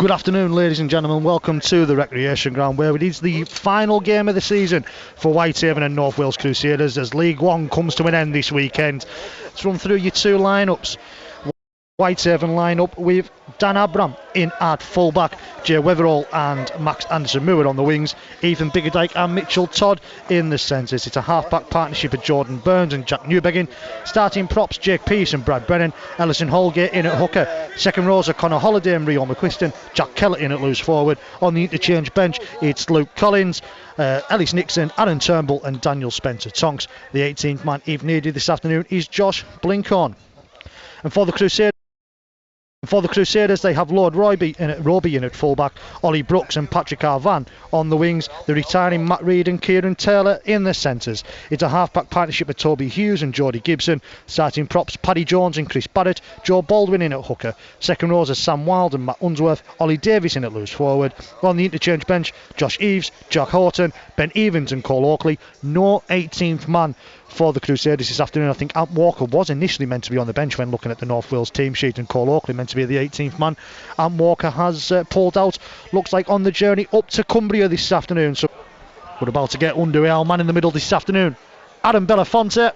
Good afternoon, ladies and gentlemen. Welcome to the Recreation Ground, where it is the final game of the season for Whitehaven and North Wales Crusaders as League One comes to an end this weekend. Let's run through your two lineups. Whitehaven lineup with Dan Abram in at fullback, Jay Weatherall and Max Anderson-Moore on the wings, Ethan Biggerdike and Mitchell Todd in the centres. It's a half-back partnership of Jordan Burns and Jack Newbegin. Starting props, Jake Pearce and Brad Brennan, Ellison Holgate in at hooker. Second rows are Connor Holliday and Rio McQuiston, Jack Kellett in at loose forward. On the interchange bench, it's Luke Collins, Ellis Nixon, Aaron Turnbull and Daniel Spencer-Tonks. The 18th man, if needed this afternoon, is Josh Blinkhorn. And for the Crusaders, they have Lord Roby in at fullback, Ollie Brooks and Patrick Arvan on the wings, the retiring Matt Reid and Kieran Taylor in the centres. It's a half-back partnership of Toby Hughes and Geordie Gibson. Starting props, Paddy Jones and Chris Barrett, Joe Baldwin in at hooker. Second rows are Sam Wild and Matt Unsworth, Ollie Davis in at loose forward. On the interchange bench, Josh Eves, Jack Horton, Ben Evans and Cole Oakley. No 18th man for the Crusaders this afternoon. I think Ant Walker was initially meant to be on the bench when looking at the North Wales team sheet, and Cole Oakley meant to be the 18th man. Ant Walker has pulled out, looks like on the journey up to Cumbria this afternoon. So we're about to get underway. Our man in the middle this afternoon, Adam Belafonte.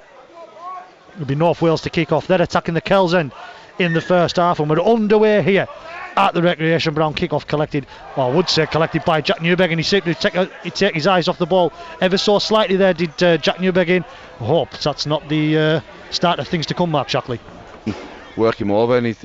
It'll be North Wales to kick off. They're attacking the Kells end in the first half, and we're underway here at the Recreation Ground. Kick-off collected, well, I would say collected by Jack Newbegin. He seemed to take his eyes off the ball ever so slightly there, did Jack Newbegin. I hope that's not the start of things to come, Mark Shackley. Work him over, and he's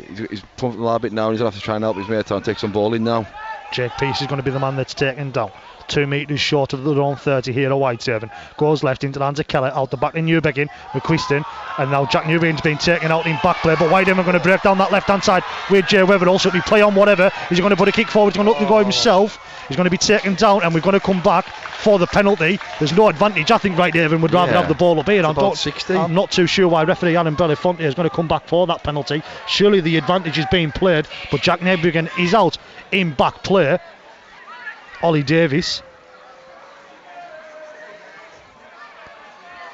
pumping a little bit now, and he's going to have to try and help his mate and take some ball in now. Jake Pearce is going to be the man that's taken down. 2 metres short of their own 30 here at Whitehaven. Goes left into the hands of Keller, out the back to Newbegin, McQuiston, and now Jack Newbegin's been taken out in back play, but Whitehaven are going to break down that left hand side with Jay Weatherall. Also, if he play on whatever, he's going to put a kick forward, he's going to look to go himself, he's going to be taken down, and we're going to come back for the penalty. There's no advantage. I think Whitehaven would rather have the ball up here. I'm not too sure why referee Adam Belafonte is going to come back for that penalty. Surely the advantage is being played, but Jack Newbegin is out in back play. Ollie Davis.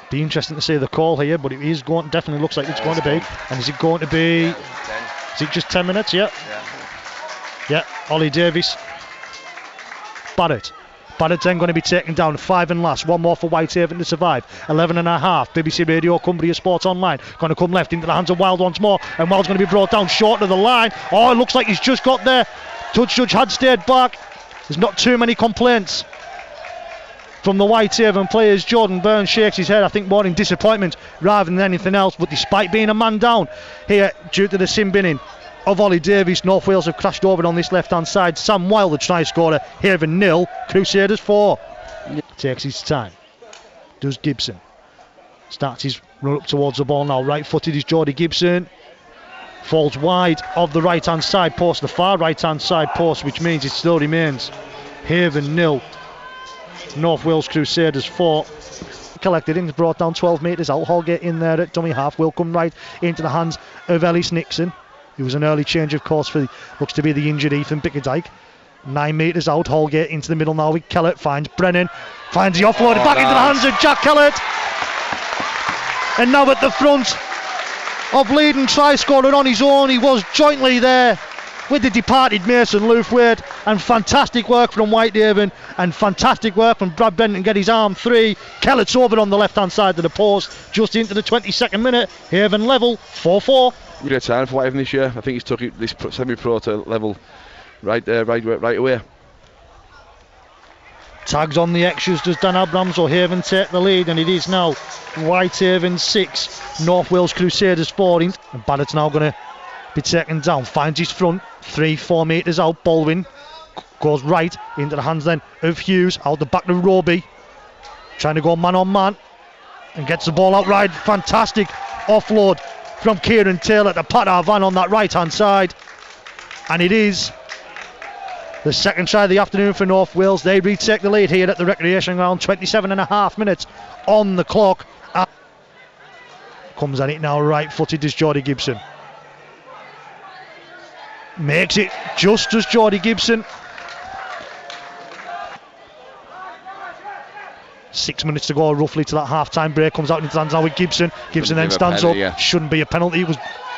Be interesting to see the call here, but it is going. Definitely looks like it's going to be. And is it going to be? Is it just 10 minutes? Yeah. Ollie Davis. Barrett then going to be taken down. 5 and last. One more for Whitehaven to survive. 11 and a half. BBC Radio Cumbria Sports Online. Going to come left into the hands of Wild once more, and Wild's going to be brought down short of the line. Oh, it looks like he's just got there. Touch judge had stayed back. There's not too many complaints from the Whitehaven players. Jordan Burns shakes his head, I think more in disappointment rather than anything else, but despite being a man down here due to the sin binning of Ollie Davis, North Wales have crashed over on this left hand side. Sam Wilder, try scorer, Haven 0, Crusaders 4. Takes his time, does Gibson, starts his run up towards the ball now. Right footed is Geordie Gibson, falls wide of the right hand side post, the far right hand side post, which means it still remains Haven 0, North Wales Crusaders 4. Collected in, brought down 12 metres out. Holgate in there at dummy half, will come right into the hands of Ellis Nixon. It was an early change, of course, for looks to be the injured Ethan Biggerdike. 9 metres out, Holgate into the middle now with Kellett, finds Brennan, finds the offload back into the hands of Jack Kellett. And now at the front of leading try scorer on his own, he was jointly there with the departed Mason Lewthwaite, and fantastic work from Whitehaven and fantastic work from Brad Benton to get his arm free. Kellett's over on the left hand side of the post just into the 22nd minute. Haven level 4-4. Great time for Whitehaven this year. I think he's took this semi-pro to level right away. Tags on the extras, does Dan Abrams or Haven take the lead, and it is now Whitehaven 6, North Wales Crusaders 4. And Barrett's now going to be taken down, finds his front, 3-4 metres out. Baldwin goes right into the hands then of Hughes, out the back to Roby, trying to go man on man, and gets the ball out right. Fantastic offload from Kieran Taylor to Pat Arvan on that right hand side, and it is the second try of the afternoon for North Wales. They retake the lead here at the Recreation Ground. 27 and a half minutes on the clock. Comes at it now, right footed is Geordie Gibson. Makes it just as Geordie Gibson. 6 minutes to go roughly to that half-time break. Comes out into the hands now with Gibson. Gibson then stands up. Shouldn't be a penalty.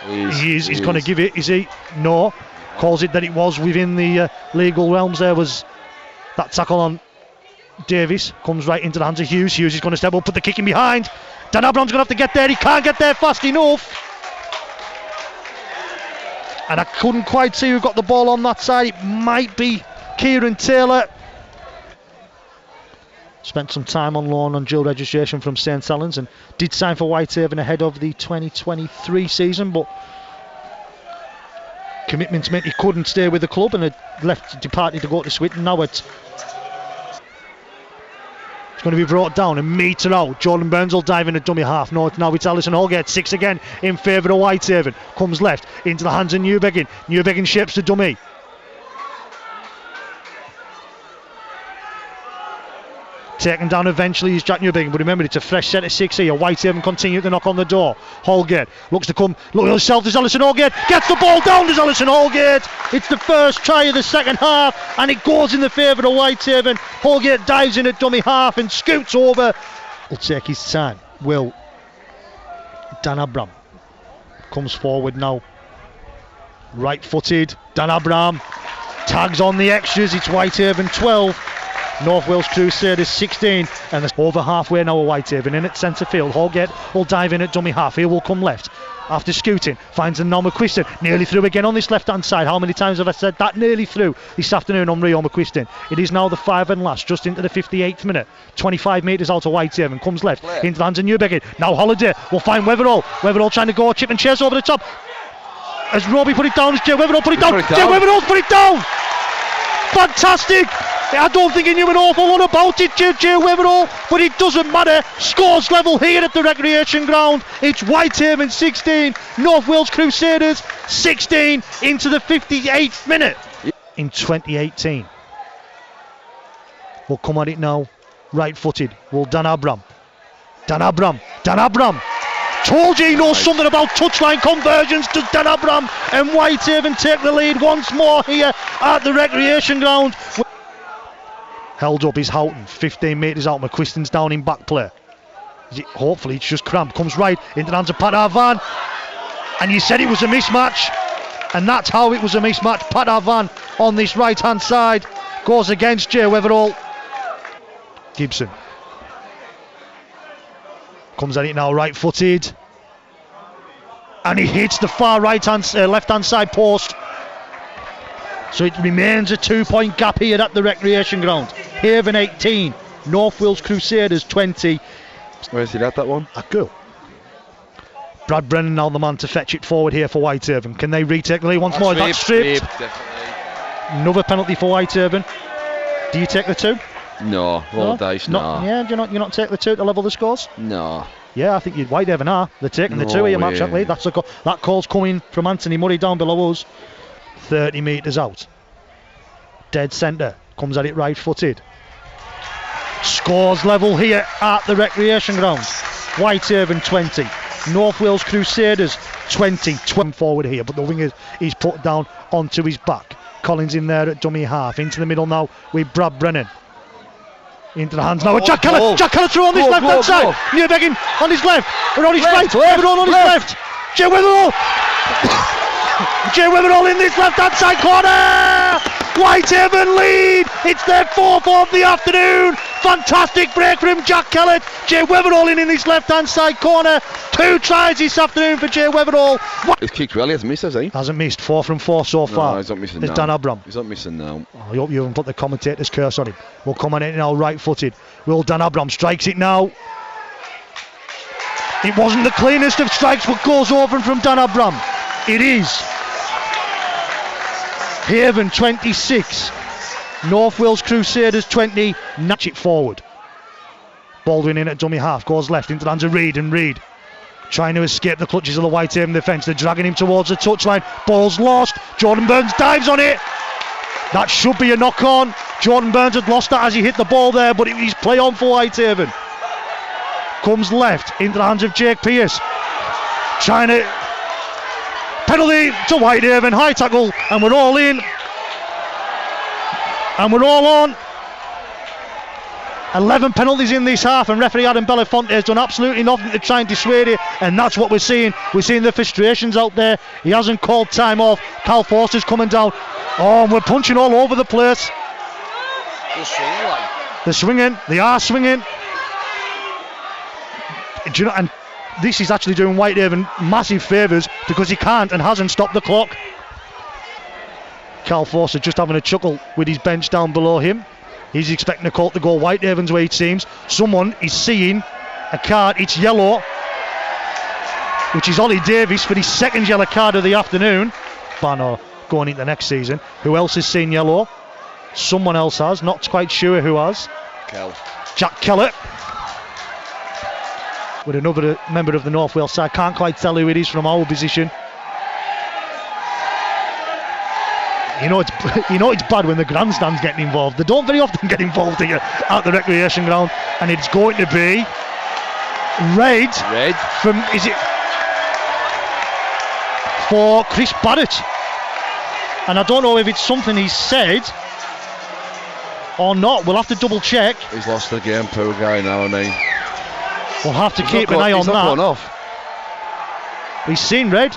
He's going to give it, is he? No. calls it that it was within the legal realms. There was that tackle on Davies, comes right into the hands of Hughes. Hughes is going to step up, put the kick in behind. Dan Abram's going to have to get there. He can't get there fast enough. And I couldn't quite see who got the ball on that side. It might be Kieran Taylor. Spent some time on loan on dual registration from St Helens and did sign for Whitehaven ahead of the 2023 season, but commitments meant he couldn't stay with the club and had departed to go to Swindon. Now it's going to be brought down and meter out. Jordan Burns will dive in at dummy half. No, now it's Alison Holgate, 6 again in favour of Whitehaven. Comes left into the hands of Newbegin. Newbegin shapes the dummy. Taken down eventually is Jack Newbegin, but remember it's a fresh set of 6 here. Whitehaven continue to knock on the door. Holgate looks to come, look at himself, there's Alison Holgate, gets the ball down, there's Alison Holgate. It's the first try of the second half and it goes in the favour of Whitehaven. Holgate dives in at dummy half and scoots over. Will take his time. Will. Dan Abram comes forward now. Right footed. Dan Abram tags on the extras. It's Whitehaven 12. North Wales Crusaders 16, and there's over halfway now of Whitehaven in at centre field. Holgate will dive in at dummy half. He will come left after scooting, finds the Noel McQuiston, nearly through again on this left hand side. How many times have I said that? Nearly through this afternoon on Rio McQuiston. It is now the 5 and last, just into the 58th minute. 25 metres out of Whitehaven, comes left into the hands of Newbegin. Now Holiday will find Weatherall. Weatherall trying to go chip and chase over the top. As Robbie put it down, as Jay Weatherall put it down. Jay Weatherall's put it down. Fantastic! I don't think he knew an awful lot about it, Jay Weatherall, but it doesn't matter. Scores level here at the recreation ground. It's Whitehaven 16, North Wales Crusaders 16 into the 58th minute. In 2018. We'll come at it now. Right footed. Will Dan Abram. Dan Abram. Told you he knows something about touchline conversions. Does Dan Abram and Whitehaven take the lead once more here at the recreation ground. Held up is Houghton, 15 metres out. McQuiston's down in back play. Hopefully it's just cramped. Comes right into the hands of Pat Arvan. And you said it was a mismatch. And that's how it was a mismatch. Pat Arvan on this right hand side goes against Jay Weatherall. Gibson comes at it now, right footed. And he hits the far left hand side post. So it remains a 2-point gap here at the recreation ground. Haven 18, North Wales Crusaders 20. Where's he at that one? A goal. Brad Brennan now the man to fetch it forward here for Whitehaven. Can they retake the lead once more? That's stripped. Another penalty for Whitehaven. Do you take the 2? No, roll the dice, no. Yeah, do you not take the 2 to level the scores? No. Yeah, I think Whitehaven are. They're taking the 2 here, match that lead. That call's coming from Anthony Murray down below us. 30 metres out. Dead centre. Comes at it right footed. Scores level here at the recreation ground. Whitehaven 20. North Wales Crusaders 20. Forward here, but the winger is put down onto his back. Collins in there at dummy half. Into the middle now with Brad Brennan. Into the hands now with Jack Keller. Jack Keller through on this left hand side. Newbegin on his left. We're on his right. Everyone on his left. Jay Weatherall. Jay Weatherall in this left hand side corner. Whitehaven lead. It's their 4th of the afternoon. Fantastic break from Jack Keller. Jay Weatherall in this left hand side corner. 2 tries this afternoon for Jay Weatherall. He's kicked well, he hasn't missed, has he? Hasn't missed. 4 from 4 so far. No, he's not missing There's now. Dan Abram. He's not missing now. I hope you haven't put the commentator's curse on him. We'll come on it now, right footed. Will Dan Abram strikes it now. It wasn't the cleanest of strikes, but goes over from Dan Abram. It is. Haven 26, North Wales Crusaders 20. Notch it forward. Baldwin in at dummy half, goes left into the hands of Reid, and Reid trying to escape the clutches of the Whitehaven defence. They're dragging him towards the touchline. Ball's lost. Jordan Burns dives on it. That should be a knock on. Jordan Burns had lost that as he hit the ball there, but he's play on for Whitehaven. Comes left into the hands of Jake Pearce. Trying to penalty to Whitehaven, high tackle, and we're all in. And we're all on. 11 penalties in this half, and referee Adam Belafonte has done absolutely nothing to try and dissuade it, and that's what we're seeing. We're seeing the frustrations out there. He hasn't called time off. Cal Forster's coming down. Oh, and we're punching all over the place. They're swinging. They are swinging. Do you know, and this is actually doing Whitehaven massive favours because he can't and hasn't stopped the clock. Cal Forster just having a chuckle with his bench down below him. He's expecting a call to go Whitehaven's way, it seems. Someone is seeing a card. It's yellow, which is Ollie Davis for his second yellow card of the afternoon. Banner going into next season. Who else has seen yellow? Someone else has. Not quite sure who has. Jack Kellett. With another member of the North Wales side. Can't quite tell who it is from our position. You know it's bad when the grandstand's getting involved. They don't very often get involved here at the recreation ground, and it's going to be red. From, is it for Chris Barrett? And I don't know if it's something he's said or not. We'll have to double check. He's lost the game, poor guy now, and we'll have to keep an eye on that. Going off. He's seen red.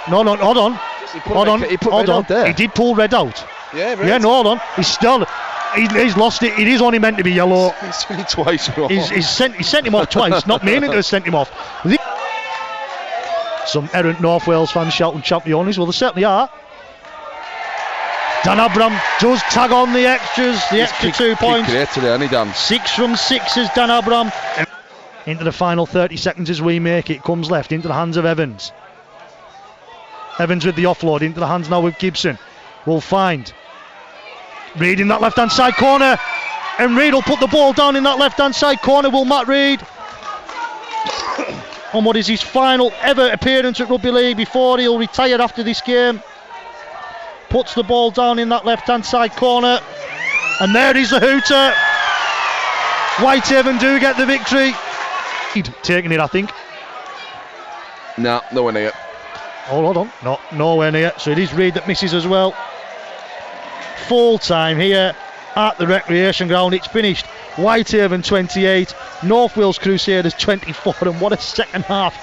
No, hold on. Hold on. He did pull red out. Yeah, red. Yeah, no, hold on. He's lost it. It is only meant to be yellow. He's seen it twice. He sent him off twice, not meaning to have sent him off. Some errant North Wales fans shouting champions. Well, they certainly are. Dan Abram does tag on the extras, the extra 2 points. Today, 6 from 6 is Dan Abram. Into the final 30 seconds as we make it. Comes left into the hands of Evans. Evans with the offload into the hands now with Gibson. Will find Reid in that left hand side corner, and Reid will put the ball down in that left hand side corner. Will Matt Reid on what is his final ever appearance at Rugby League before he'll retire after this game. Puts the ball down in that left hand side corner, and there is the hooter. Whitehaven do get the victory. Taking it, I think. No, nowhere near. Hold on, nowhere near. So it is Reid that misses as well. Full time here at the recreation ground. It's finished. Whitehaven 28, North Wales Crusaders 24, and what a second half.